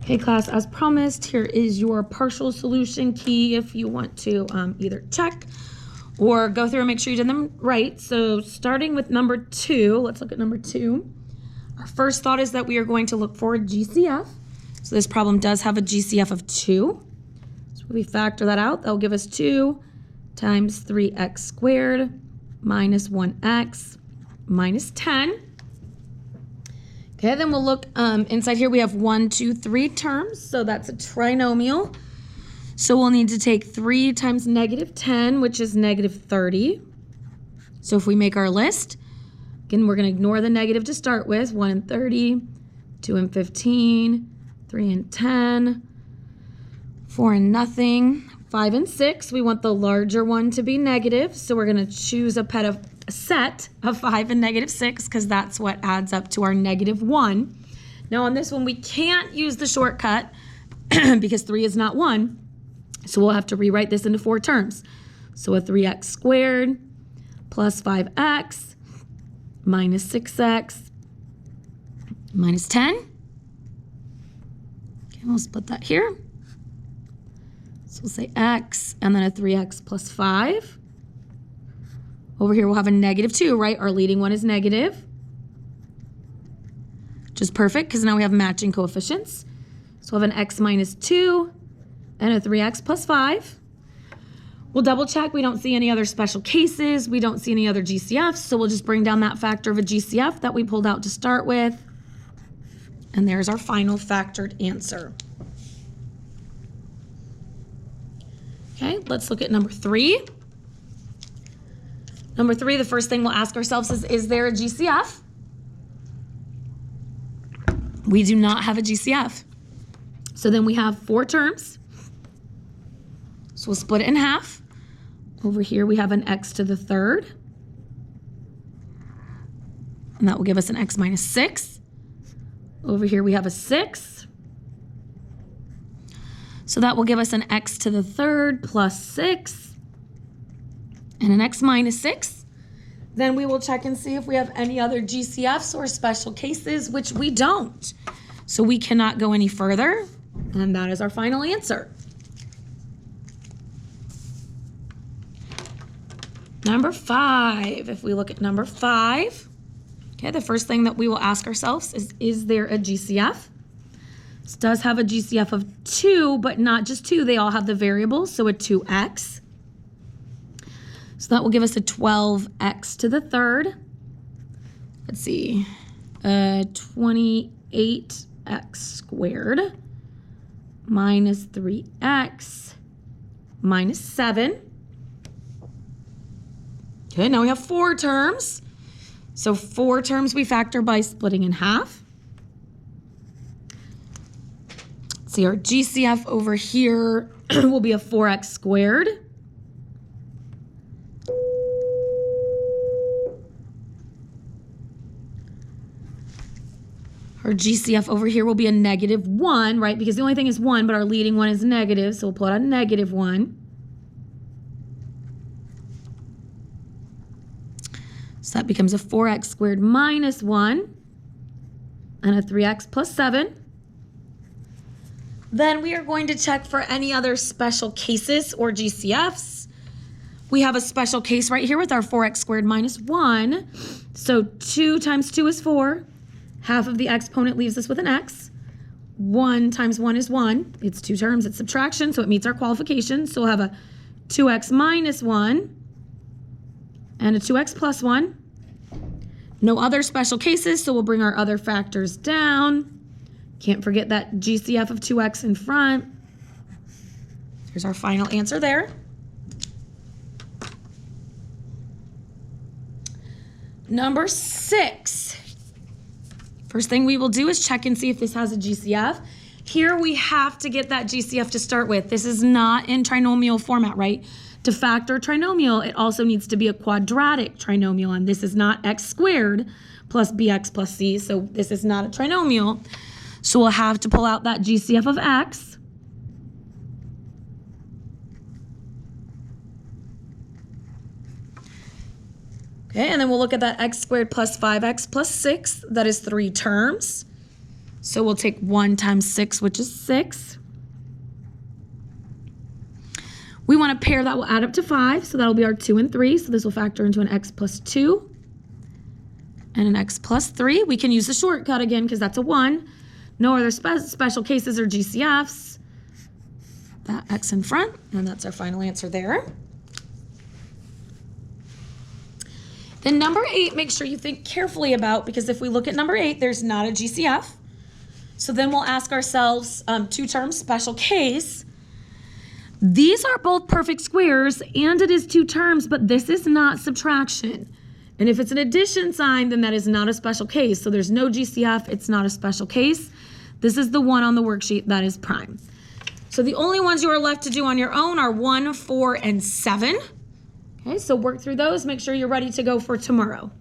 Okay, class, as promised, here is your partial solution key if you want to either check or go through and make sure you did them right. So starting with number 2, let's look at number 2. Our first thought is that we are going to look for a GCF. So this problem does have a GCF of 2. So if we factor that out, that'll give us 2 times 3x squared minus 1x minus 10. Okay, then we'll look inside here. We have 1, 2, 3 terms, so that's a trinomial. So we'll need to take 3 times negative 10, which is negative 30. So if we make our list, again, we're going to ignore the negative to start with. 1 and 30, 2 and 15, 3 and 10, 4 and nothing, 5 and 6. We want the larger one to be negative, so we're going to choose a set of 5 and negative 6 because that's what adds up to our negative 1. Now on this one, we can't use the shortcut because 3 is not 1. So we'll have to rewrite this into 4 terms. So a 3x squared plus 5x minus 6x minus 10. Okay, we'll split that here. So we'll say x and then a 3x plus 5. Over here we'll have a negative 2, right? Our leading one is negative. Which is perfect because now we have matching coefficients. So we'll have an x minus 2 and a 3x plus 5. We'll double check. We don't see any other special cases. We don't see any other GCFs. So we'll just bring down that factor of a GCF that we pulled out to start with. And there's our final factored answer. Okay, let's look at number 3. Number 3, the first thing we'll ask ourselves is there a GCF? We do not have a GCF. So then we have 4 terms. So we'll split it in half. Over here we have an x to the 3rd. And that will give us an x minus 6. Over here we have a 6. So that will give us an x to the 3rd plus 6. And an x minus 6. Then we will check and see if we have any other GCFs or special cases, which we don't. So we cannot go any further, and that is our final answer. Number 5, if we look at number 5, okay, the first thing that we will ask ourselves is there a GCF? This does have a GCF of 2, but not just 2, they all have the variables, so a 2x. So that will give us a 12x to the 3rd. Let's see, 28x squared minus 3x minus 7. Okay, now we have 4 terms. So 4 terms we factor by splitting in half. Let's see, our GCF over here will be a 4x squared. Our GCF over here will be a negative 1, right? Because the only thing is 1, but our leading one is negative, so we'll pull out a negative 1. So that becomes a 4x squared minus 1 and a 3x plus 7. Then we are going to check for any other special cases or GCFs. We have a special case right here with our 4x squared minus 1. So 2 times 2 is 4. Half of the exponent leaves us with an x. 1 times 1 is 1. It's 2 terms. It's subtraction, so it meets our qualification. So we'll have a 2x minus 1 and a 2x plus 1. No other special cases, so we'll bring our other factors down. Can't forget that GCF of 2x in front. Here's our final answer there. Number 6. First thing we will do is check and see if this has a GCF. Here we have to get that GCF to start with. This is not in trinomial format, right? To factor a trinomial, it also needs to be a quadratic trinomial, and this is not x squared plus bx plus c, so this is not a trinomial. So we'll have to pull out that GCF of x. Okay, and then we'll look at that x squared plus 5x plus 6. That is 3 terms. So we'll take 1 times 6, which is 6. We want a pair that will add up to 5, so that'll be our 2 and 3. So this will factor into an x plus 2 and an x plus 3. We can use the shortcut again because that's a 1. No other special cases or GCFs. That x in front, and that's our final answer there. Then number 8, make sure you think carefully about, because if we look at number 8, there's not a GCF. So then we'll ask ourselves 2 terms, special case. These are both perfect squares, and it is 2 terms, but this is not subtraction. And if it's an addition sign, then that is not a special case. So there's no GCF, it's not a special case. This is the one on the worksheet that is prime. So the only ones you are left to do on your own are 1, 4, and 7. Okay, so work through those. Make sure you're ready to go for tomorrow.